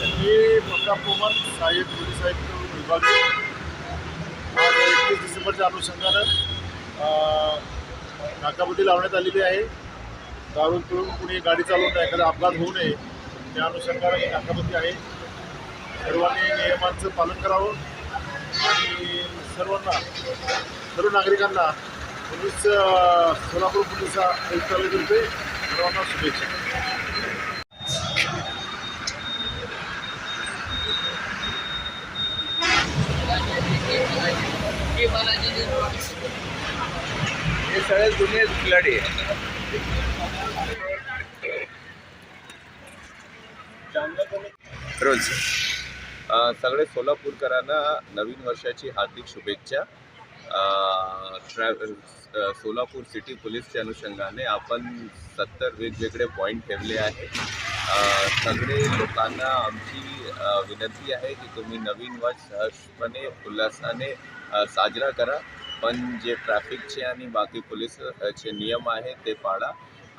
मी प्रतापकुमार सहाय्यक पोलीस आयुक्त विभाग आज 31 डिसेंबरच्या अनुषंगानं नाकाबंदी लावण्यात आलेली आहे. दारू पिऊन कुणी गाडी चालवून एखादा अपघात होऊ नये त्या अनुषंगानं ही नाकाबंदी आहे. सर्वांनी नियमांचं पालन करावं आणि सर्व नागरिकांना सोलापूर पोलीस आयुक्तालयातर्फे सर्वांना शुभेच्छा. हे सगळ्यात जुने खिलाडी आहे. रोज सगळे सोलापूरकरांना नवीन वर्षाची हार्दिक शुभेच्छा. सोलापूर सिटी पोलीसच्या अनुषंगाने आपण 70 वेगवेगळे पॉईंट ठेवले आहे. सगळे लोकांना आमची विनंती आहे की तुम्ही नवीन वर्ष सहजपणे उल्हासाने साजरा करा, पण जे ट्रॅफिकचे आणि बाकी पोलीसचे नियम आहे ते पाळा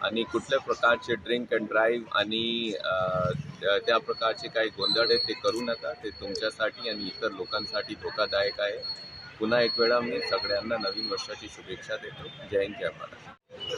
आणि कुठल्या प्रकारचे ड्रिंक अँड ड्राईव्ह आणि त्या प्रकारचे काही गोंधळ आहे ते करू नका. ते तुमच्यासाठी आणि इतर लोकांसाठी धोकादायक आहे. पुन्हा एक वेळा मी सगळ्यांना नवीन वर्षाची शुभेच्छा देतो. जय हिंद, जय महाराष्ट्र.